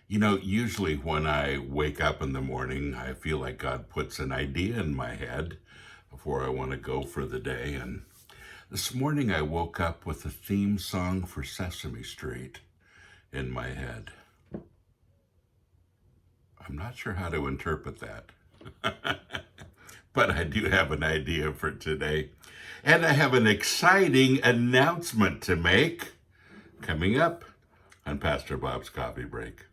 Usually when I wake up in the morning, I feel like God puts an idea in my head before I want to go for the day. And this morning I woke up with a theme song for Sesame Street in my head. I'm not sure how to interpret that, but I do have an idea for today. And I have an exciting announcement to make coming up on Pastor Bob's Coffee Break.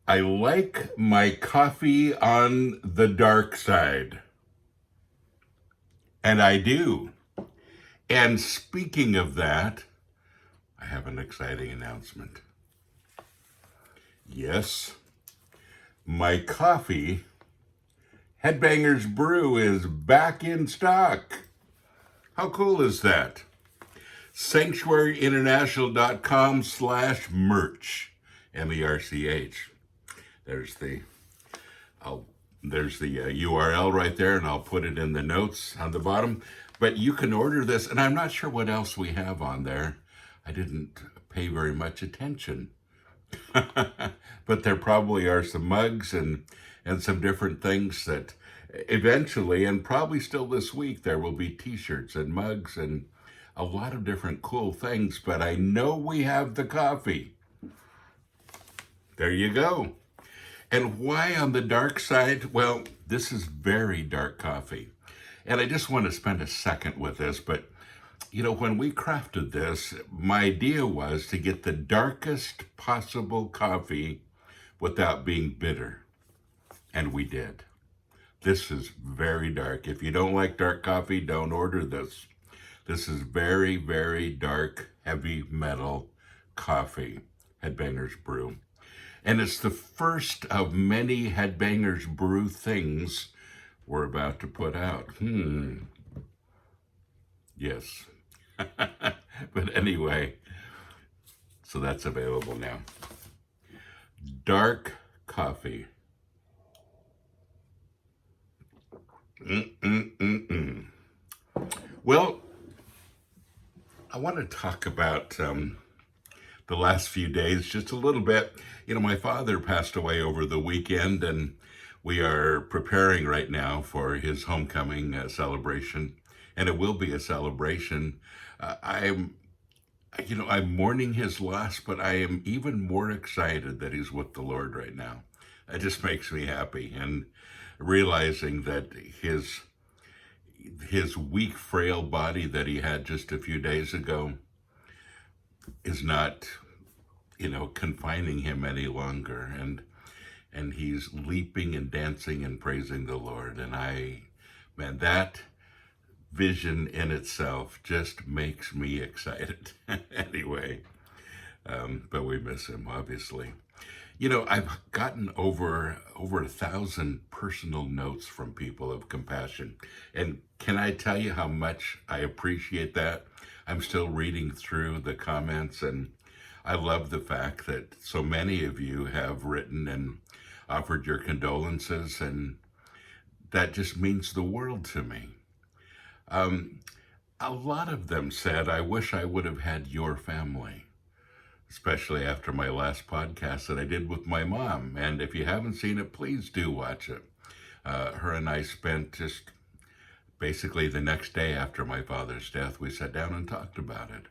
I like my coffee on the dark side. And I do. And speaking of that, I have an exciting announcement. Yes, my coffee, Headbangers Brew, is back in stock. How cool is that? sanctuaryinternational.com/merch, MERCH. There's the URL right there, and I'll put it in the notes on the bottom. But you can order this, and I'm not sure what else we have on there. I didn't pay very much attention. But there probably are some mugs and some different things that eventually, and probably still this week, there will be t-shirts and mugs and a lot of different cool things. But I know we have the coffee. There you go. And why on the dark side? Well, this is very dark coffee. And I just want to spend a second with this, but when we crafted this, my idea was to get the darkest possible coffee without being bitter. And we did. This is very dark. If you don't like dark coffee, don't order this. This is very, very dark, heavy metal coffee, Headbangers Brew. And it's the first of many Headbangers Brew things we're about to put out. Yes. But anyway, so that's available now. Dark coffee. Well, I want to talk about the last few days just a little bit. My father passed away over the weekend, and we are preparing right now for his homecoming celebration, and it will be a celebration. I'm mourning his loss, but I am even more excited that he's with the Lord right now. It just makes me happy, and realizing that his weak, frail body that he had just a few days ago is not, confining him any longer, and he's leaping and dancing and praising the Lord. And that vision in itself just makes me excited. Anyway, but we miss him, obviously. I've gotten over 1,000 personal notes from people of compassion. And can I tell you how much I appreciate that? I'm still reading through the comments, and I love the fact that so many of you have written and offered your condolences, and that just means the world to me. A lot of them said, I wish I would have had your family, especially after my last podcast that I did with my mom. And if you haven't seen it, please do watch it. Her and I spent just basically the next day after my father's death, we sat down and talked about it.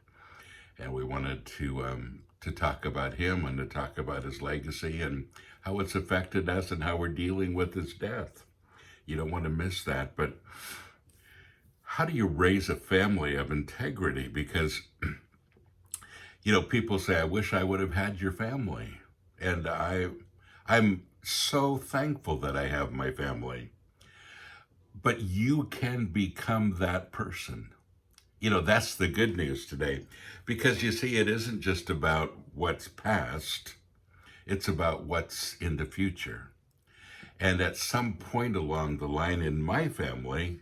And we wanted to talk about him and to talk about his legacy and how it's affected us and how we're dealing with his death. You don't want to miss that. But how do you raise a family of integrity? Because, people say, I wish I would have had your family. And I'm so thankful that I have my family. But you can become that person. That's the good news today. Because you see, it isn't just about what's past. It's about what's in the future. And at some point along the line in my family,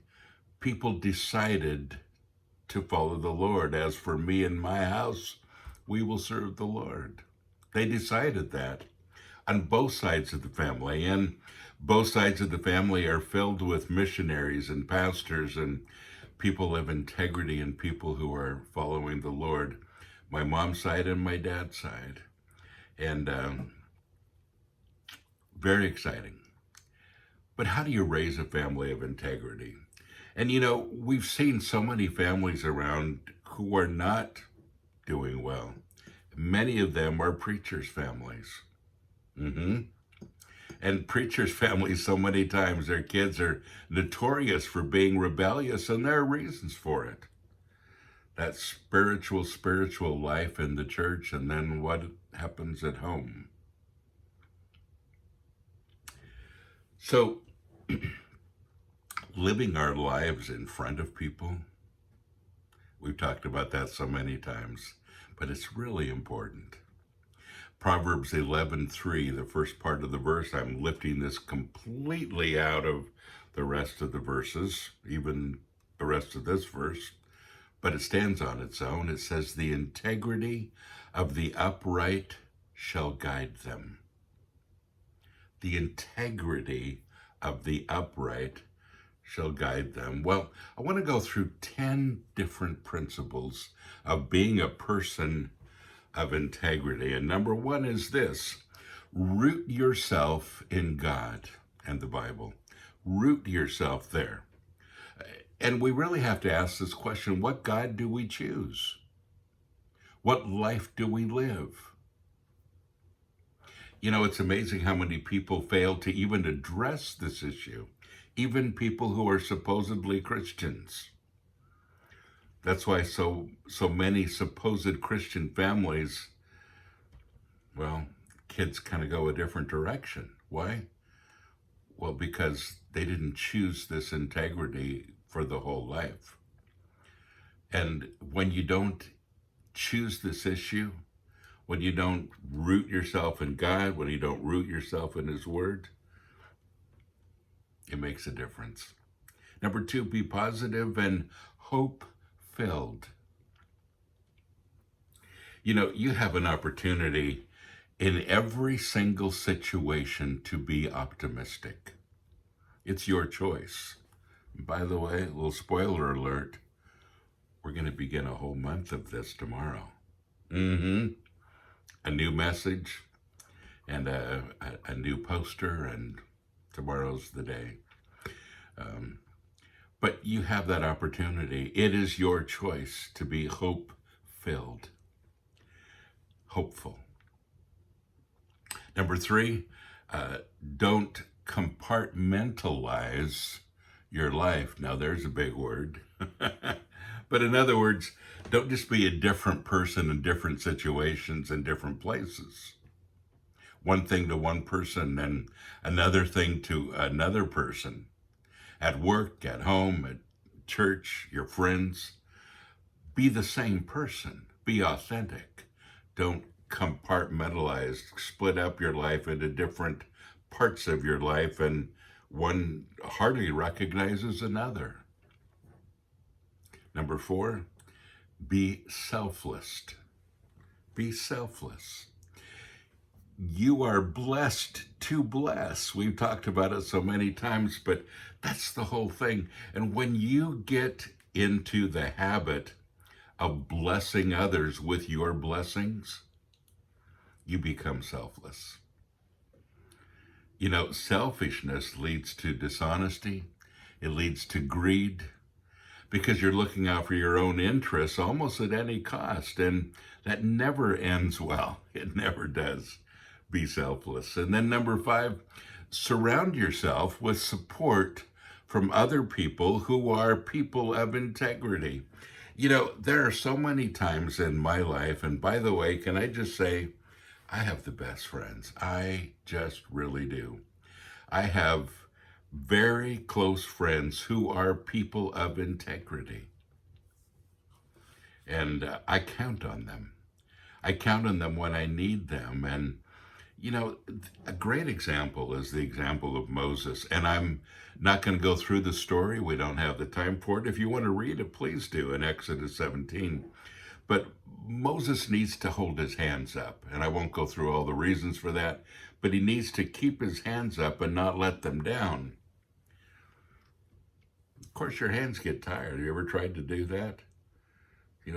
people decided to follow the Lord. As for me and my house, we will serve the Lord. They decided that. on both sides of the family. And both sides of the family are filled with missionaries and pastors and people of integrity and people who are following the Lord. My mom's side and my dad's side. And very exciting. But how do you raise a family of integrity? And we've seen so many families around who are not doing well. Many of them are preachers' families. And preachers' families, so many times, their kids are notorious for being rebellious, and there are reasons for it. That spiritual life in the church, and then what happens at home. So, living our lives in front of people, we've talked about that so many times, but it's really important. Proverbs 11:3, the first part of the verse, I'm lifting this completely out of the rest of the verses, even the rest of this verse, but it stands on its own. It says, the integrity of the upright shall guide them. The integrity of the upright shall guide them. Well, I want to go through 10 different principles of being a person of integrity. And number one is this: root yourself in God and the Bible. Root yourself there. And we really have to ask this question: what God do we choose? What life do we live? It's amazing how many people fail to even address this issue, even people who are supposedly Christians. That's why so many supposed Christian families, well, kids kind of go a different direction. Why? Well, because they didn't choose this integrity for the whole life. And when you don't choose this issue, when you don't root yourself in God, when you don't root yourself in His Word, it makes a difference. Number two, be positive and hope-filled. You have an opportunity in every single situation to be optimistic. It's your choice. By the way, a little spoiler alert, we're going to begin a whole month of this tomorrow. A new message and a new poster, and tomorrow's the day. But you have that opportunity. It is your choice to be hope-filled, hopeful. Number three, don't compartmentalize your life. Now, there's a big word. But in other words, don't just be a different person in different situations and different places. One thing to one person and another thing to another person. At work, at home, at church, your friends. Be the same person. Be authentic. Don't compartmentalize, split up your life into different parts of your life, and one hardly recognizes another. Number four, be selfless. Be selfless. You are blessed to bless. We've talked about it so many times, but that's the whole thing. And when you get into the habit of blessing others with your blessings, you become selfless. Selfishness leads to dishonesty. It leads to greed, because you're looking out for your own interests almost at any cost. And that never ends well. It never does. Be selfless. And then number five, surround yourself with support from other people who are people of integrity. There are so many times in my life, and by the way, can I just say, I have the best friends. I just really do. I have very close friends who are people of integrity. And I count on them. I count on them when I need them. And, a great example is the example of Moses. And I'm not going to go through the story. We don't have the time for it. If you want to read it, please do, in Exodus 17. But Moses needs to hold his hands up, and I won't go through all the reasons for that, but he needs to keep his hands up and not let them down. Of course, your hands get tired. Have you ever tried to do that?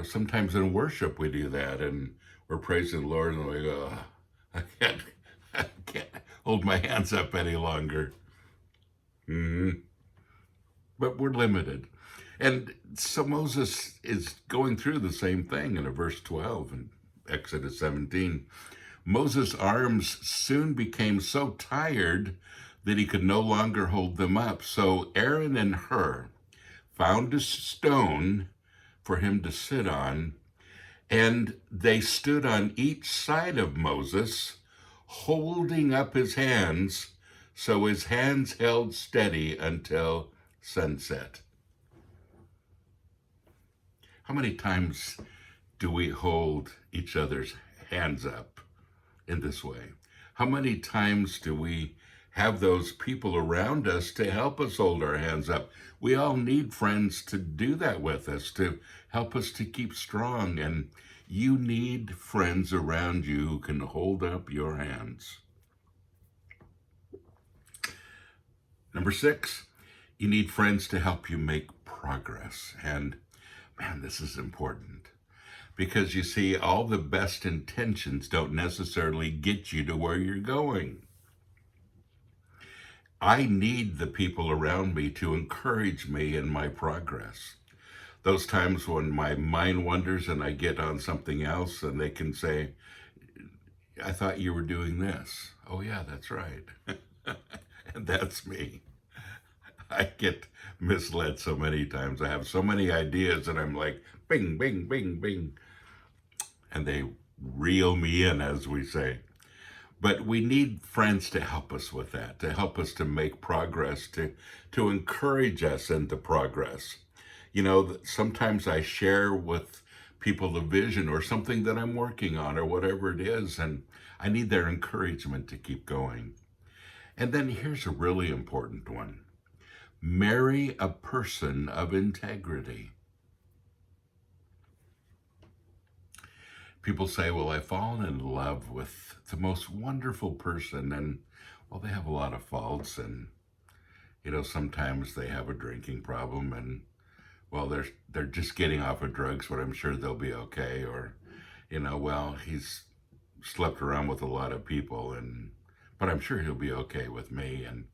Sometimes in worship we do that, and we're praising the Lord, and we go, I can't hold my hands up any longer. But we're limited. And so Moses is going through the same thing in verse 12 in Exodus 17. Moses' arms soon became so tired that he could no longer hold them up. So Aaron and Hur found a stone for him to sit on, and they stood on each side of Moses, holding up his hands, so his hands held steady until sunset. How many times do we hold each other's hands up in this way? How many times do we have those people around us to help us hold our hands up? We all need friends to do that with us, to help us to keep strong. And you need friends around you who can hold up your hands. Number 6, you need friends to help you make progress. And man, this is important, because you see, all the best intentions don't necessarily get you to where you're going. I need the people around me to encourage me in my progress. Those times when my mind wanders and I get on something else, and they can say, I thought you were doing this. Oh yeah, that's right. And that's me. I get misled so many times. I have so many ideas, and I'm like, bing, bing, bing, bing. And they reel me in, as we say. But we need friends to help us with that, to help us to make progress, to encourage us into progress. Sometimes I share with people the vision or something that I'm working on or whatever it is, and I need their encouragement to keep going. And then here's a really important one. Marry a person of integrity. People say, well, I've fallen in love with the most wonderful person, and well, they have a lot of faults, and sometimes they have a drinking problem, and well, they're just getting off of drugs, but I'm sure they'll be okay. Or well, he's slept around with a lot of people, but I'm sure he'll be okay with me. And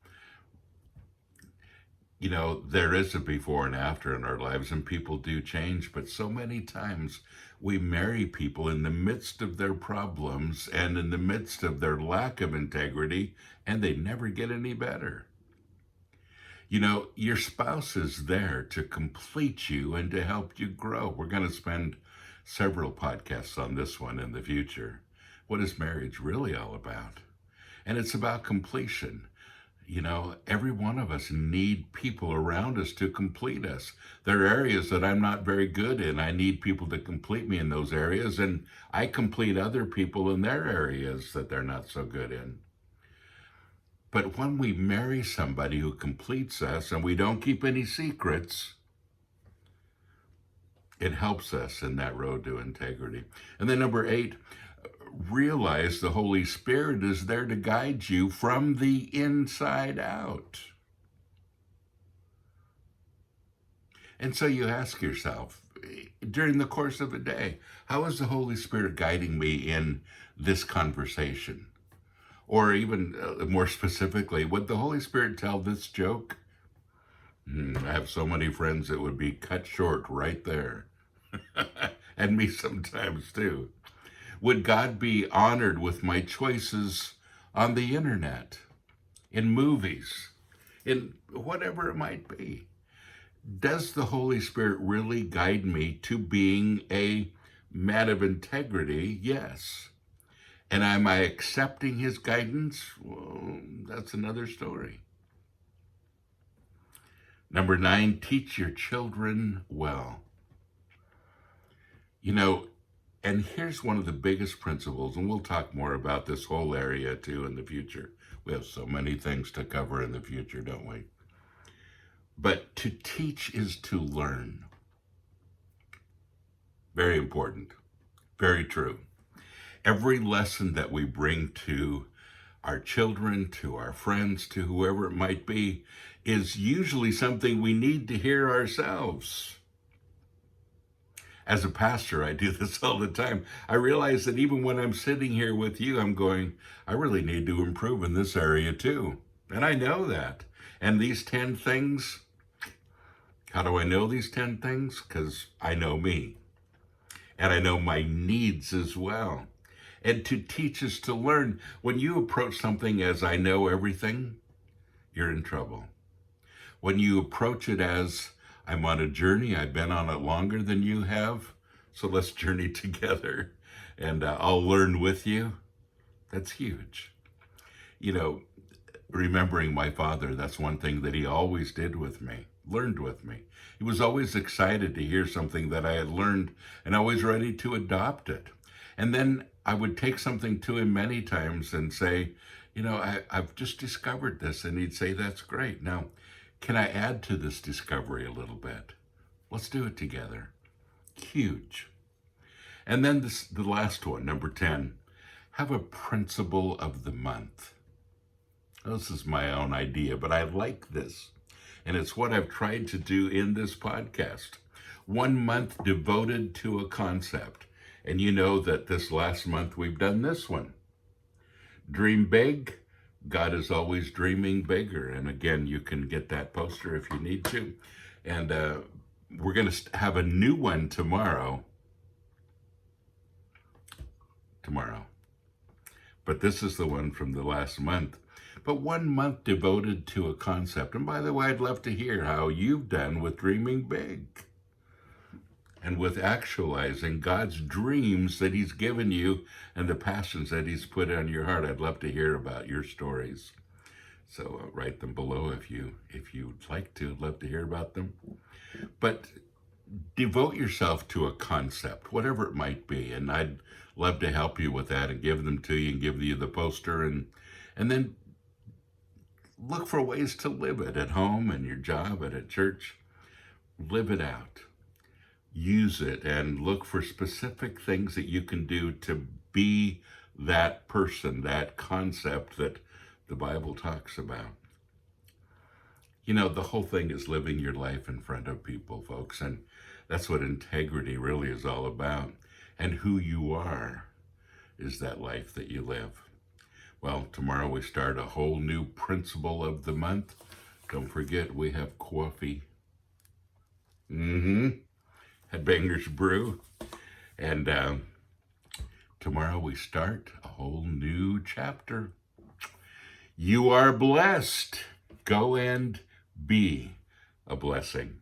there is a before and after in our lives, and people do change, but so many times we marry people in the midst of their problems and in the midst of their lack of integrity, and they never get any better. Your spouse is there to complete you and to help you grow. We're going to spend several podcasts on this one in the future. What is marriage really all about? And it's about completion. Every one of us need people around us to complete us. There are areas that I'm not very good in. I need people to complete me in those areas, and I complete other people in their areas that they're not so good in. But when we marry somebody who completes us and we don't keep any secrets, it helps us in that road to integrity. And then number 8, realize the Holy Spirit is there to guide you from the inside out. And so you ask yourself, during the course of a day, how is the Holy Spirit guiding me in this conversation? Or even more specifically, would the Holy Spirit tell this joke? I have so many friends that would be cut short right there. And me sometimes too. Would God be honored with my choices on the internet, in movies, in whatever it might be? Does the Holy Spirit really guide me to being a man of integrity? Yes. And am I accepting his guidance? Well, that's another story. Number 9, teach your children well. And here's one of the biggest principles, and we'll talk more about this whole area too in the future. We have so many things to cover in the future, don't we? But to teach is to learn. Very important. Very true. Every lesson that we bring to our children, to our friends, to whoever it might be, is usually something we need to hear ourselves. As a pastor, I do this all the time. I realize that even when I'm sitting here with you, I'm going, I really need to improve in this area too. And I know that. And these 10 things, how do I know these 10 things? Because I know me. And I know my needs as well. And to teach us to learn, when you approach something as I know everything, you're in trouble. When you approach it as I'm on a journey, I've been on it longer than you have, so let's journey together and I'll learn with you, that's huge. You know, remembering my father, that's one thing that he always did with me, learned with me. He was always excited to hear something that I had learned and always ready to adopt it. And then I would take something to him many times and say, you know, I've just discovered this. And he'd say, that's great. Now, can I add to this discovery a little bit? Let's do it together. Huge. And then the last one, number 10, have a principle of the month. This is my own idea, but I like this. And it's what I've tried to do in this podcast. 1 month devoted to a concept. And you know that this last month we've done this one. Dream big. God is always dreaming bigger. And again, you can get that poster if you need to. And we're going to have a new one tomorrow. But this is the one from the last month. But 1 month devoted to a concept. And by the way, I'd love to hear how you've done with dreaming big and with actualizing God's dreams that he's given you and the passions that he's put on your heart. I'd love to hear about your stories. So write them below if you'd like to. I'd love to hear about them. But devote yourself to a concept, whatever it might be. And I'd love to help you with that and give them to you and give you the poster. And then look for ways to live it at home and your job and at church. Live it out. Use it and look for specific things that you can do to be that person, that concept that the Bible talks about. You know, the whole thing is living your life in front of people, folks, and that's what integrity really is all about. And who you are is that life that you live. Well, tomorrow we start a whole new principle of the month. Don't forget, we have coffee. Headbangers Brew. And tomorrow we start a whole new chapter. You are blessed. Go and be a blessing.